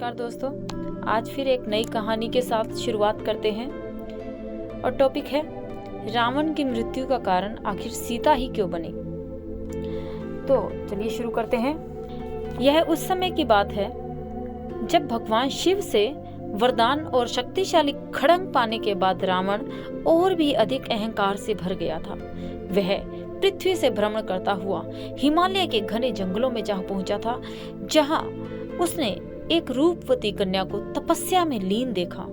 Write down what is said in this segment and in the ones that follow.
नमस्कार दोस्तों, आज फिर एक नई कहानी के साथ शुरुआत करते हैं और टॉपिक है रावण की मृत्यु का कारण आखिर सीता ही क्यों बनी। तो चलिए शुरू करते हैं। यह उस समय की बात है जब भगवान शिव से वरदान और शक्तिशाली खड्ग पाने के बाद रावण और भी अधिक अहंकार से भर गया था। वह पृथ्वी से भ्रमण करता हुआ हिमालय के घने जंगलों में जा पहुंचा था, जहां उसने एक रूपवती कन्या को तपस्या में लीन देखा।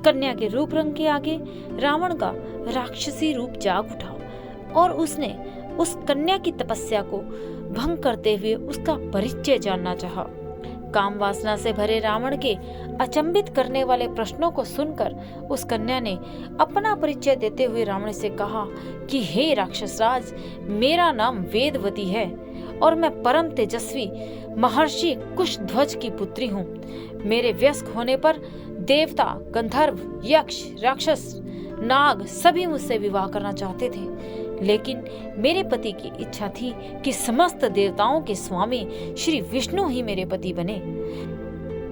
कन्या के रूप रंग के आगे रावण का राक्षसी रूप जाग उठा और उसने उस कन्या की तपस्या को भंग करते हुए उसका परिचय जानना चाहा। काम वासना से भरे रावण के अचंभित करने वाले प्रश्नों को सुनकर उस कन्या ने अपना परिचय देते हुए रावण से कहा कि हे राक्षसराज, मेरा नाम वेदवती है और मैं परम तेजस्वी महर्षि कुशध्वज की पुत्री हूँ। मेरे वयस्क होने पर देवता, गंधर्व, यक्ष, राक्षस, नाग सभी मुझसे विवाह करना चाहते थे, लेकिन मेरे पति की इच्छा थी कि समस्त देवताओं के स्वामी श्री विष्णु ही मेरे पति बने।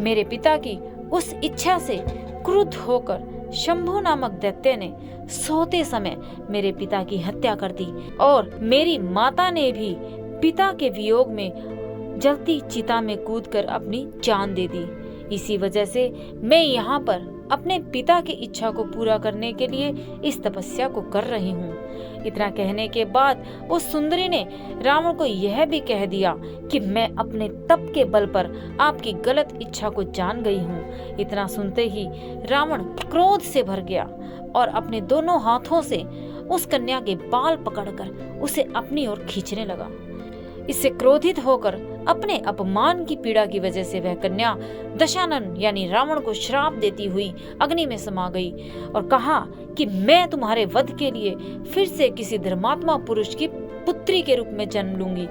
मेरे पिता की उस इच्छा से क्रुद्ध होकर शंभु नामक दैत्य ने सोते समय मेरे पिता की हत्या कर दी और मेरी माता ने भी पिता के वियोग में जलती चिता में कूदकर अपनी जान दे दी। इसी वजह से मैं यहाँ पर अपने पिता की इच्छा को पूरा करने के लिए इस तपस्या को कर रही हूँ। इतना कहने के बाद उस सुंदरी ने रावण को यह भी कह दिया कि मैं अपने तप के बल पर आपकी गलत इच्छा को जान गई हूँ। इतना सुनते ही रावण क्रोध से भर गया और अपने दोनों हाथों से उस कन्या के बाल पकड़कर उसे अपनी ओर खींचने लगा। इससे क्रोधित होकर अपने अपमान की पीड़ा की वजह से वह कन्या दशानन यानी रावण को श्राप देती हुई अग्नि में समा गई और कहा कि मैं तुम्हारे वध के लिए फिर से किसी धर्मात्मा पुरुष की पुत्री के रूप में जन्म लूंगी।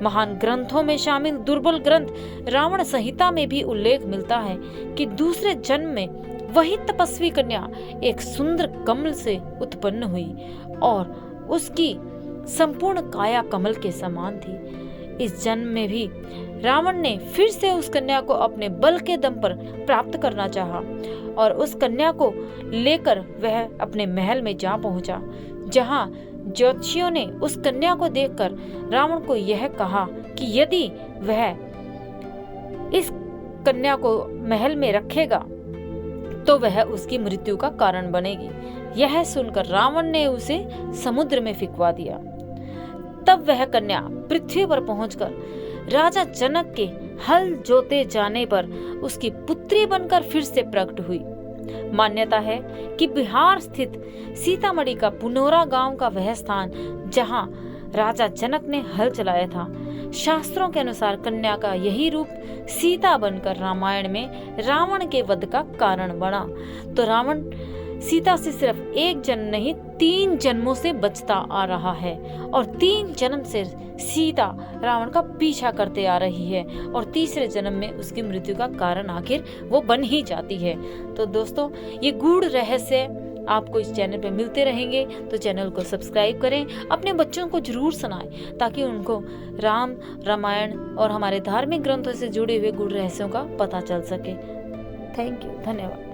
महान ग्रंथों में शामिल दुर्बल ग्रंथ रावण संहिता में भी उल्लेख मिलता है कि दूसरे जन्म में वही तपस्वी कन्या एक सुंदर कमल से उत्पन्न हुई और उसकी संपूर्ण काया कमल के समान थी। इस जन्म में भी रावण ने फिर से उस कन्या को अपने बल के दम पर प्राप्त करना चाहा और उस कन्या को लेकर वह अपने महल में जा पहुंचा, जहां ज्योतिषियों ने उस कन्या को देखकर रावण को यह कहा कि यदि वह इस कन्या को महल में रखेगा तो वह उसकी मृत्यु का कारण बनेगी। यह सुनकर रावण ने उसे समुद्र में फिकवा दिया। तब वह कन्या पृथ्वी पर पहुंचकर राजा जनक के हल जोते जाने पर उसकी पुत्री बनकर फिर से प्रकट हुई। मान्यता है कि बिहार स्थित सीतामढ़ी का पुनौरा गांव का वह स्थान जहां राजा जनक ने हल चलाया था, शास्त्रों के अनुसार कन्या का यही रूप सीता बनकर रामायण में रावण के वध का कारण बना। तो रावण सीता से सिर्फ एक जन्म नहीं 3 जन्मों से बचता आ रहा है और 3 जन्म से सीता रावण का पीछा करते आ रही है और तीसरे जन्म में उसकी मृत्यु का कारण आखिर वो बन ही जाती है। तो दोस्तों, ये गूढ़ रहस्य आपको इस चैनल पे मिलते रहेंगे, तो चैनल को सब्सक्राइब करें, अपने बच्चों को जरूर सुनाएं ताकि उनको रामायण और हमारे धार्मिक ग्रंथों से जुड़े हुए गूढ़ रहस्यों का पता चल सके। थैंक यू, धन्यवाद।